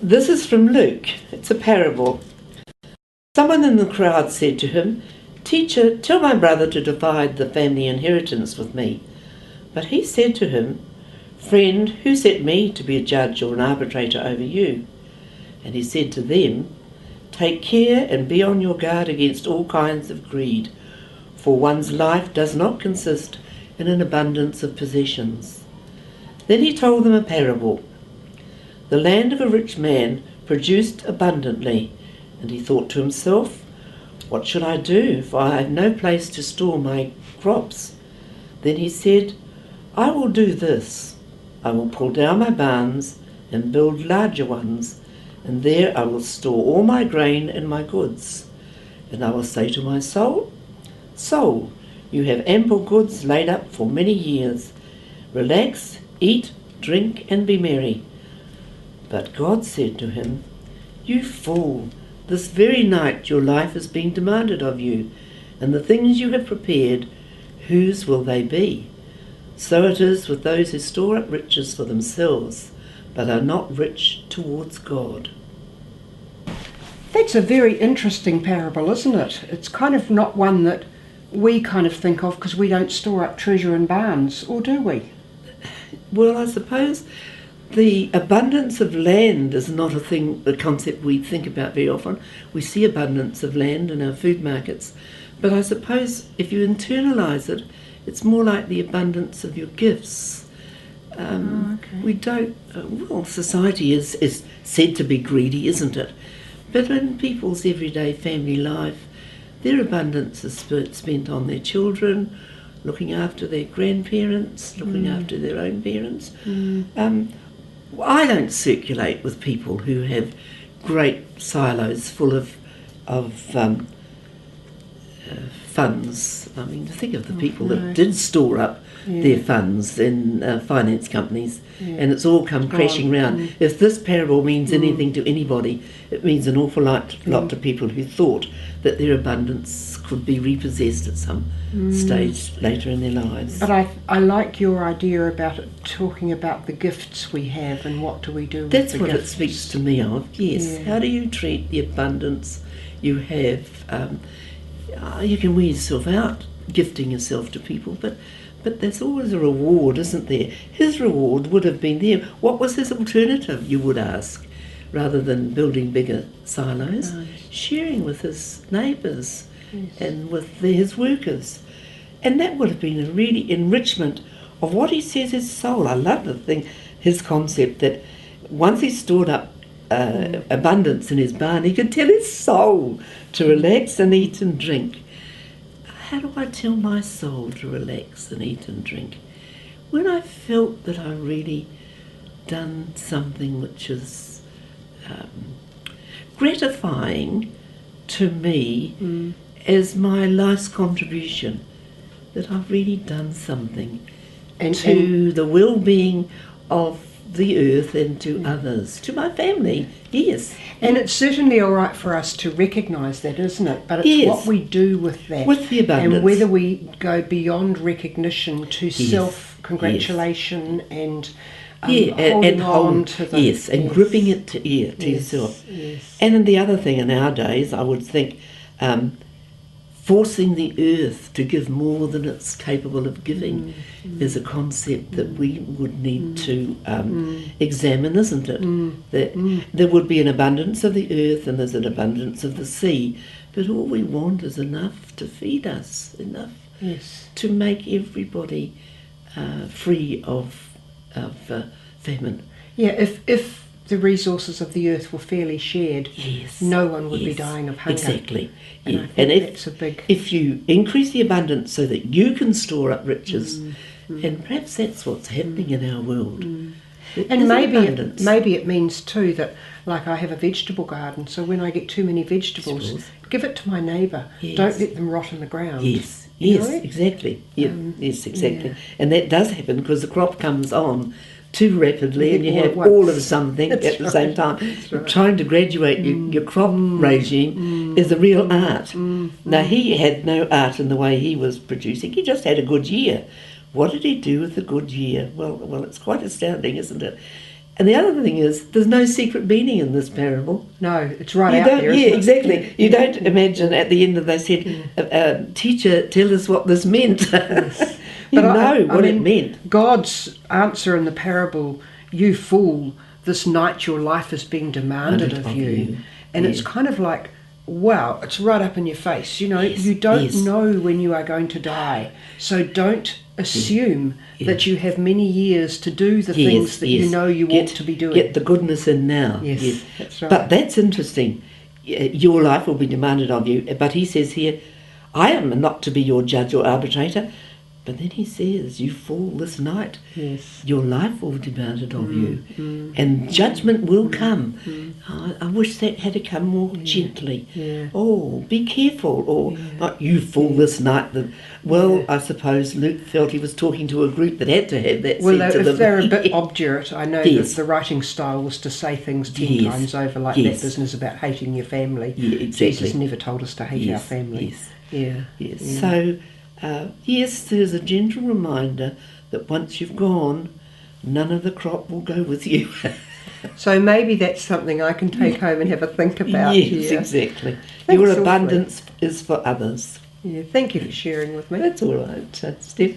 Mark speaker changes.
Speaker 1: This is from Luke. It's a parable. Someone in the crowd said to him, "Teacher, tell my brother to divide the family inheritance with me." But he said to him, "Friend, who set me to be a judge or an arbitrator over you?" And he said to them, "Take care and be on your guard against all kinds of greed, for one's life does not consist in an abundance of possessions." Then he told them a parable. The land of a rich man produced abundantly, and he thought to himself, "What should I do, for I have no place to store my crops?" Then he said, "I will do this. I will pull down my barns and build larger ones, and there I will store all my grain and my goods. And I will say to my soul, 'Soul, you have ample goods laid up for many years. Relax, eat, drink, and be merry.' But God said to him, 'You fool, this very night your life is being demanded of you, and the things you have prepared, whose will they be? So it is with those who store up riches for themselves, but are not rich towards God.'"
Speaker 2: That's a very interesting parable, isn't it? It's kind of not one that we kind of think of because we don't store up treasure in barns, or do we?
Speaker 1: Well, I suppose the abundance of land is not a concept we think about very often. We see abundance of land in our food markets, but I suppose if you internalise it, it's more like the abundance of your gifts.
Speaker 2: Okay.
Speaker 1: We don't, society is said to be greedy, isn't it? But in people's everyday family life, their abundance is spent on their children, looking after their grandparents, looking after their own parents. I don't circulate with people who have great silos full of funds. I mean, think of the people that did store up their funds in finance companies, and it's all come crashing round. If this parable means anything to anybody, it means an awful lot to people who thought that their abundance could be repossessed at some stage later in their lives.
Speaker 2: But I like your idea about it, talking about the gifts we have and what do we do with
Speaker 1: That's
Speaker 2: the
Speaker 1: what
Speaker 2: gifts.
Speaker 1: it speaks to me of, yes.
Speaker 2: Yeah.
Speaker 1: How do you treat the abundance you have? You can wear yourself out gifting yourself to people, but there's always a reward, isn't there? His reward would have been there. What was his alternative, you would ask, rather than building bigger silos?
Speaker 2: Right.
Speaker 1: Sharing with his neighbours and with his workers. And that would have been a really enrichment of what he says his soul. I love the thing, his concept that once he stored up abundance in his barn, he could tell his soul to relax and eat and drink. How do I tell my soul to relax and eat and drink? When I felt that I really done something which is gratifying to me as my life's contribution, that I've really done something to the well-being of the earth and to others, to my family, yes.
Speaker 2: And it's certainly all right for us to recognise that, isn't it? But it's what we do with that.
Speaker 1: With the abundance.
Speaker 2: And whether we go beyond recognition to self-congratulation and holding on to the...
Speaker 1: Yes, and gripping it to yourself.
Speaker 2: Yes.
Speaker 1: And the other thing in our days, I would think, forcing the earth to give more than it's capable of giving is a concept that we would need to examine, isn't it? That there would be an abundance of the earth and there's an abundance of the sea, but all we want is enough to feed us, enough to make everybody free of famine.
Speaker 2: Yeah, if the resources of the earth were fairly shared, no one would be dying of hunger.
Speaker 1: Exactly.
Speaker 2: And I think that's a big...
Speaker 1: if you increase the abundance so that you can store up riches, and perhaps that's what's happening in our world.
Speaker 2: And maybe it means too that, like, I have a vegetable garden, so when I get too many vegetables, give it to my neighbour. Don't let them rot in the ground.
Speaker 1: Yes,
Speaker 2: You know?
Speaker 1: exactly. Yes, exactly. And that does happen because the crop comes on too rapidly and you have all of something at the same time. Trying to graduate your crop regime is a real art. Now, he had no art in the way he was producing. He just had a good year. What did he do with the good year? Well, it's quite astounding, isn't it? And the other thing is, there's no secret meaning in this parable.
Speaker 2: No, it's right
Speaker 1: You
Speaker 2: out
Speaker 1: don't,
Speaker 2: there.
Speaker 1: yeah,
Speaker 2: Isn't it?
Speaker 1: exactly. You don't imagine at the end of they said, "Teacher, tell us what this meant."
Speaker 2: Yes.
Speaker 1: You
Speaker 2: But
Speaker 1: know what it
Speaker 2: mean,
Speaker 1: meant.
Speaker 2: God's answer in the parable, "You fool, this night your life is being demanded of you." And it's kind of like, wow, it's right up in your face. You know, you don't know when you are going to die. So don't assume that you have many years to do the things that you know you ought to be doing.
Speaker 1: Get the goodness in now.
Speaker 2: Yes, that's right.
Speaker 1: But that's interesting. Your life will be demanded of you. But he says here, I am not to be your judge or arbitrator. But then he says, you fool, this night, your life will be demanded of you. And judgment will come. I wish that had to come more gently. Oh, be careful. Or not, you fool, this night. Well, I suppose Luke felt he was talking to a group that had to have that said to them.
Speaker 2: If they're a bit obdurate, I know that the writing style was to say things 10 times over, like that business about hating your family.
Speaker 1: Yeah, exactly.
Speaker 2: Jesus never told us to hate our family.
Speaker 1: Yes. So, yes, there's a gentle reminder that once you've gone, none of the crop will go with you.
Speaker 2: So maybe that's something I can take home and have a think about.
Speaker 1: Yes, exactly.
Speaker 2: Thanks,
Speaker 1: Your abundance is for others.
Speaker 2: Yeah, thank you for sharing with me.
Speaker 1: That's all right, Steph.